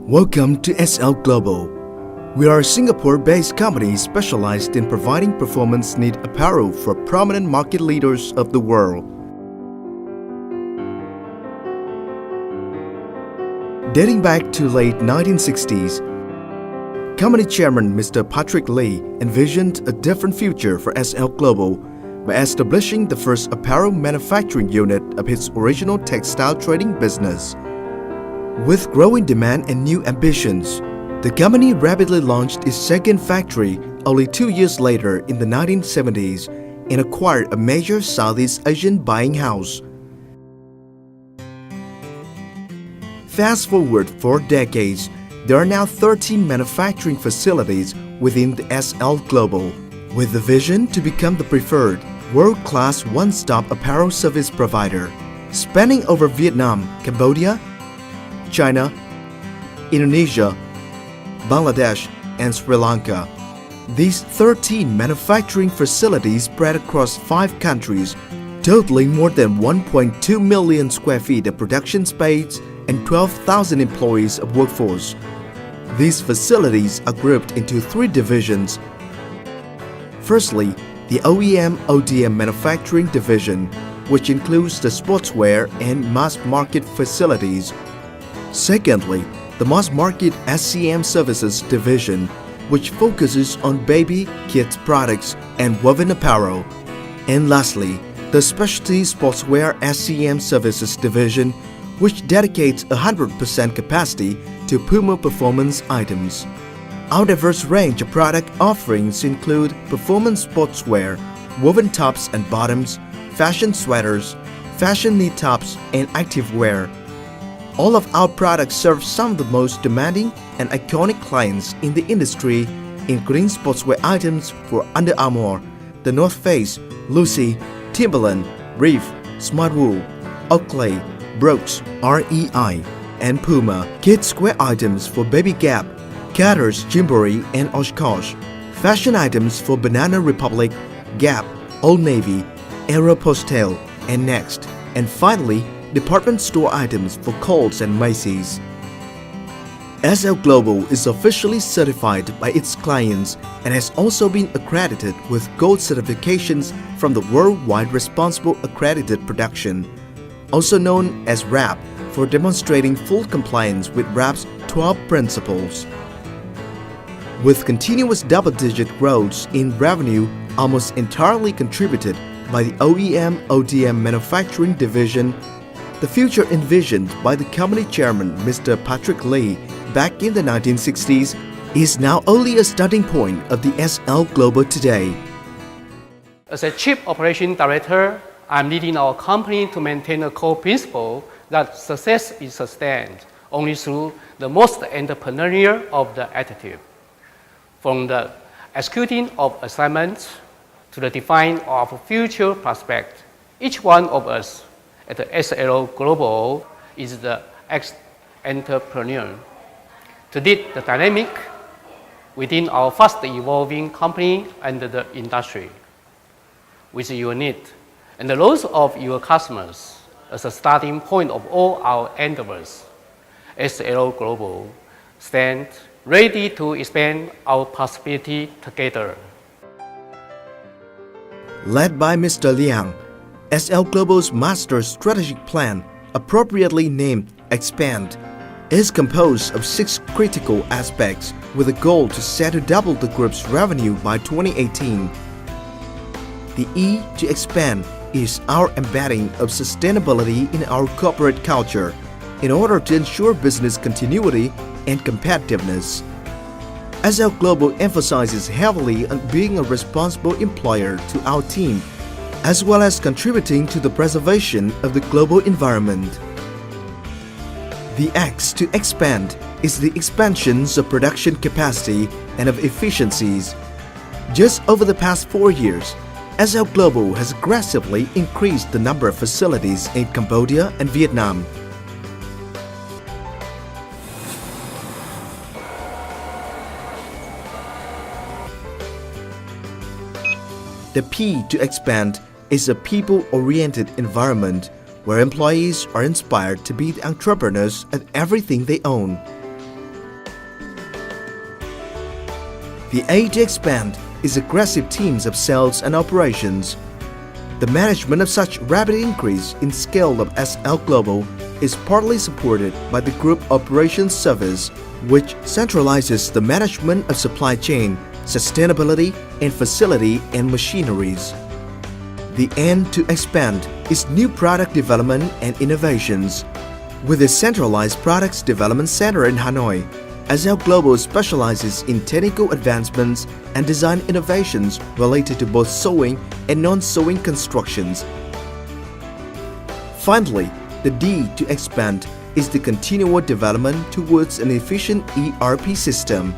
Welcome to SL Global. We are a Singapore-based company specialized in providing performance need apparel for prominent market leaders of the world. Dating back to late 1960s, company chairman Mr. Patrick Lee envisioned a different future for SL Global by establishing the first apparel manufacturing unit of his original textile trading business. With growing demand and new ambitions, the company rapidly launched its second factory only 2 years later in the 1970s and acquired a major Southeast Asian buying house. Fast forward 4 decades, there are now 13 manufacturing facilities within the SL Global, with the vision to become the preferred world-class one-stop apparel service provider, spanning over Vietnam, Cambodia, China, Indonesia, Bangladesh, and Sri Lanka. These 13 manufacturing facilities spread across 5 countries, totaling more than 1.2 million square feet of production space and 12,000 employees of workforce. These facilities are grouped into 3 divisions. Firstly, the OEM/ODM manufacturing division, which includes the sportswear and mass market facilities. Secondly, the mass market SCM services division, which focuses on baby, kids products, and woven apparel. And lastly, the specialty sportswear SCM services division, which dedicates 100% capacity to Puma performance items. Our diverse range of product offerings include performance sportswear, woven tops and bottoms, fashion sweaters, fashion knit tops, and activewear. All of our products serve some of the most demanding and iconic clients in the industry, including sportswear items for Under Armour, The North Face, Lucy, Timberland, Reef, Smartwool, Oakley, Brooks, REI, and Puma. Kidswear items for Baby Gap, Carter's, Gymboree, and Oshkosh. Fashion items for Banana Republic, Gap, Old Navy, Aeropostale, and Next. And finally, department store items for Kohl's and Macy's. SL Global is officially certified by its clients and has also been accredited with gold certifications from the Worldwide Responsible Accredited Production, also known as WRAP, for demonstrating full compliance with WRAP's 12 principles. With continuous double-digit growth in revenue almost entirely contributed by the OEM/ODM manufacturing division, the future envisioned by the company chairman Mr. Patrick Lee back in the 1960s is now only a starting point of the SL Global today. As a Chief Operation Director, I'm leading our company to maintain a core principle that success is sustained only through the most entrepreneurial of the attitude. From the executing of assignments to the defining of future prospects, each one of us at the SL Global is the ex-entrepreneur to lead the dynamic within our fast-evolving company and the industry. With your need and the loss of your customers as a starting point of all our endeavors, SL Global stands ready to expand our possibility together. Led by Mr. Liang, SL Global's master strategic plan, appropriately named Expand, is composed of 6 critical aspects with a goal to set to double the group's revenue by 2018. The E to expand is our embedding of sustainability in our corporate culture in order to ensure business continuity and competitiveness. SL Global emphasizes heavily on being a responsible employer to our team, as well as contributing to the preservation of the global environment. The X to expand is the expansions of production capacity and of efficiencies. Just over the past 4 years, SL Global has aggressively increased the number of facilities in Cambodia and Vietnam. The P to expand is a people-oriented environment where employees are inspired to be the entrepreneurs at everything they own. The aim to expand is aggressive teams of sales and operations. The management of such rapid increase in scale of SL Global is partly supported by the Group Operations Service, which centralizes the management of supply chain, sustainability, and facility and machineries. The aim to expand is new product development and innovations. With a centralized products development center in Hanoi, SL Global specializes in technical advancements and design innovations related to both sewing and non-sewing constructions. Finally, the D to expand is the continual development towards an efficient ERP system.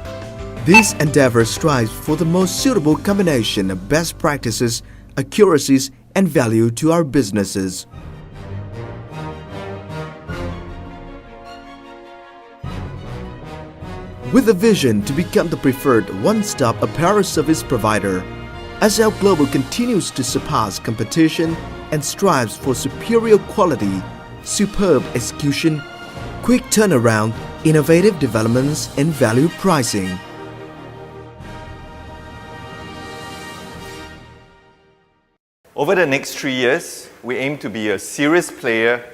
This endeavor strives for the most suitable combination of best practices, accuracies, and value to our businesses. With a vision to become the preferred one-stop apparel service provider, SL Global continues to surpass competition and strives for superior quality, superb execution, quick turnaround, innovative developments, and value pricing. Over the next 3 years, we aim to be a serious player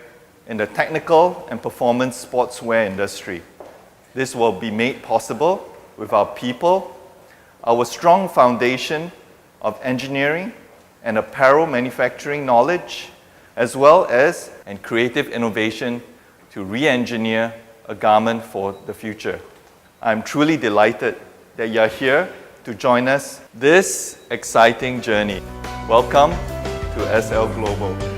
in the technical and performance sportswear industry. This will be made possible with our people, our strong foundation of engineering and apparel manufacturing knowledge, as well as creative innovation to re-engineer a garment for the future. I'm truly delighted that you're here to join us this exciting journey. Welcome to SL Global.